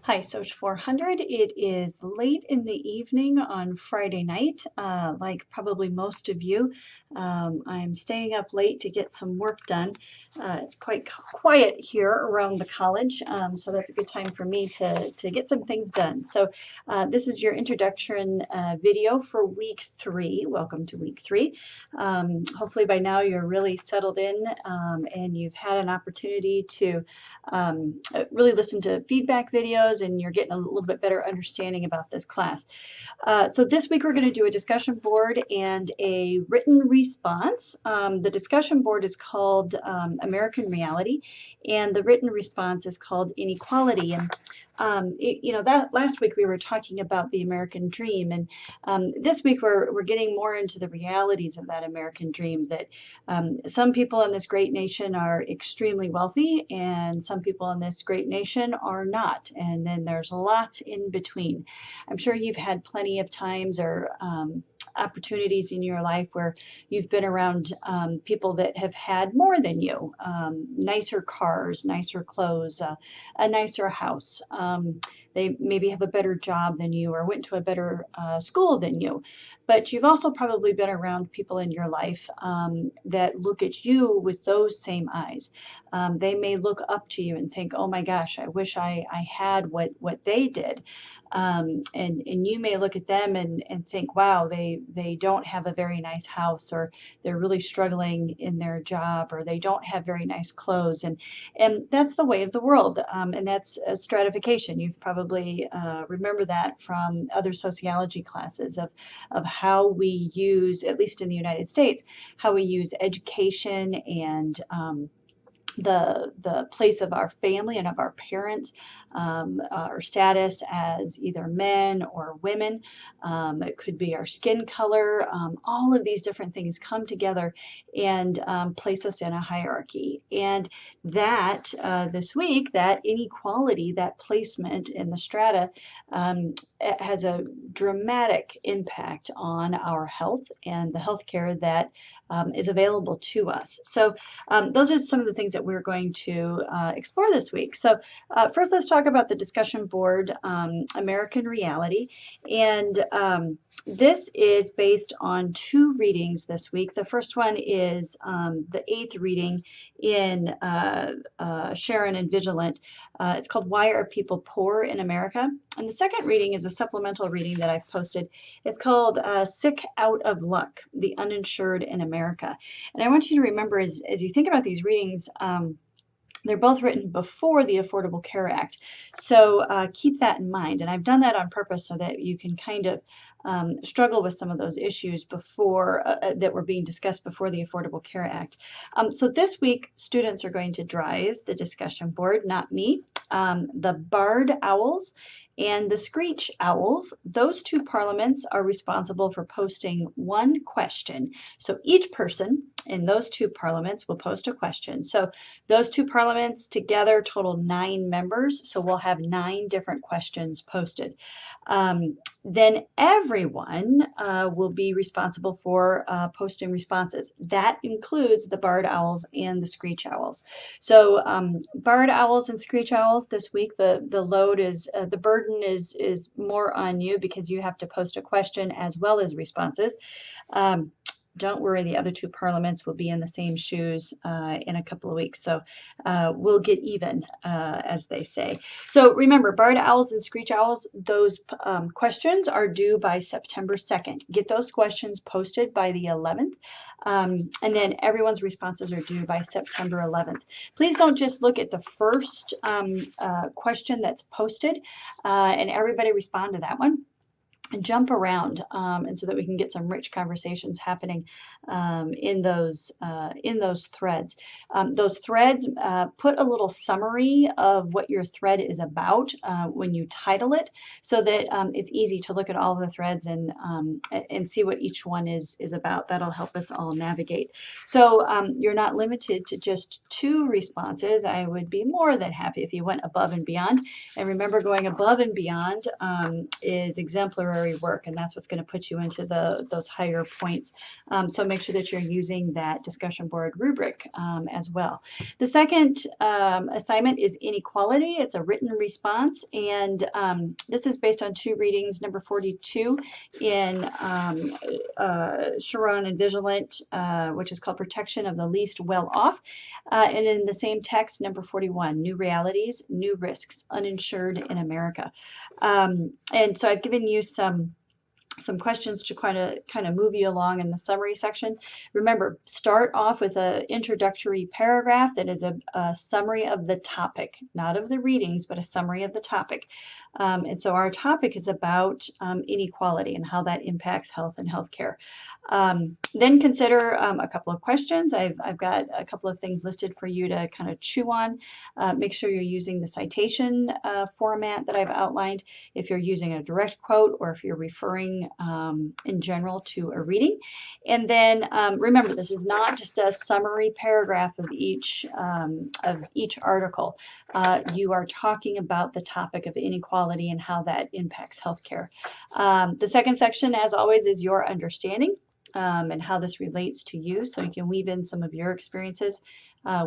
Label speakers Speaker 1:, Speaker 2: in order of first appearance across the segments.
Speaker 1: Hi, Soch 400. It is late in the evening on Friday night. Like probably most of you, I'm staying up late to get some work done. It's quite quiet here around the college, so that's a good time for me to get some things done. So this is your introduction video for week 3. Welcome to week 3. Hopefully by now you're really settled in and you've had an opportunity to really listen to feedback videos and you're getting a little bit better understanding about this class. So this week we're going to do a discussion board and a written response. The discussion board is called American Reality, and the written response is called Inequality. And that last week we were talking about the American dream, and this week we're getting more into the realities of that American dream. That some people in this great nation are extremely wealthy, and some people in this great nation are not, and then there's lots in between. I'm sure you've had plenty of times or opportunities in your life where you've been around people that have had more than you, nicer cars, nicer clothes, a nicer house. They maybe have a better job than you or went to a better school than you. But you've also probably been around people in your life that look at you with those same eyes. They may look up to you and think, oh my gosh, I wish I had what they did. And you may look at them and think, wow, they don't have a very nice house, or they're really struggling in their job, or they don't have very nice clothes. And that's the way of the world. And that's a stratification. You've probably remember that from other sociology classes of how we use, at least in the United States, how we use education and the place of our family and of our parents, our status as either men or women. It could be our skin color. All of these different things come together and place us in a hierarchy. And that this week, that inequality, that placement in the strata has a dramatic impact on our health and the healthcare that is available to us. So those are some of the things that we're going to explore this week. So first, let's talk about the discussion board, American Reality. And this is based on 2 readings this week. The first one is the 8th reading in Sharon and Vigilant. It's called Why Are People Poor in America? And the second reading is a supplemental reading that I've posted. It's called Sick Out of Luck, the Uninsured in America. And I want you to remember as you think about these readings, they're both written before the Affordable Care Act. So keep that in mind. And I've done that on purpose so that you can kind of struggle with some of those issues before that were being discussed before the Affordable Care Act. So this week, students are going to drive the discussion board, not me. The Barred Owls and the Screech Owls, those 2 parliaments are responsible for posting 1 question. So each person in those 2 parliaments will post a question. So those 2 parliaments together total 9 members. So we'll have 9 different questions posted. Then everyone will be responsible for posting responses. That includes the Barred Owls and the Screech Owls. So Barred Owls and Screech Owls this week, the load is, the burden is more on you because you have to post a question as well as responses. Don't worry, the other 2 parliaments will be in the same shoes in a couple of weeks. So we'll get even, as they say. So remember, Barred Owls and Screech Owls, those questions are due by September 2nd. Get those questions posted by the 11th. And then everyone's responses are due by September 11th. Please don't just look at the first question that's posted and everybody respond to that one. And jump around, and so that we can get some rich conversations happening in those threads. Those threads put a little summary of what your thread is about when you title it, so that it's easy to look at all of the threads and see what each one is about. That'll help us all navigate. So you're not limited to just 2 responses. I would be more than happy if you went above and beyond. And remember, going above and beyond is exemplary literary work, and that's what's going to put you into those higher points. So make sure that you're using that discussion board rubric as well. The second assignment is inequality. It's a written response, and this is based on 2 readings, number 42 in Chiron and Vigilant, which is called Protection of the Least Well Off, and in the same text, number 41, New Realities, New Risks, Uninsured in America. And so I've given you some questions to kind of move you along in the summary section. Remember, start off with an introductory paragraph that is a summary of the topic, not of the readings, but a summary of the topic. And so our topic is about inequality and how that impacts health and healthcare. Then consider a couple of questions. I've got a couple of things listed for you to kind of chew on. Make sure you're using the citation format that I've outlined if you're using a direct quote or if you're referring in general to a reading. And then remember, this is not just a summary paragraph of each article. You are talking about the topic of inequality and how that impacts healthcare. The second section, as always, is your understanding and how this relates to you, so you can weave in some of your experiences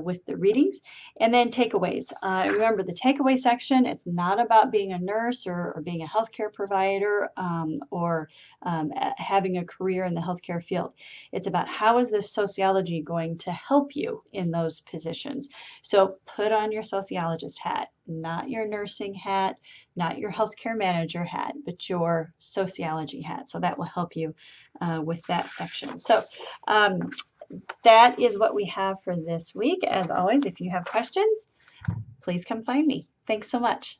Speaker 1: with the readings. And then takeaways. Remember, the takeaway section, it's not about being a nurse or being a healthcare provider or having a career in the healthcare field. It's about how is this sociology going to help you in those positions. So put on your sociologist hat, not your nursing hat, not your healthcare manager hat, but your sociology hat. So that will help you with that section. So that is what we have for this week. As always, if you have questions, please come find me. Thanks so much.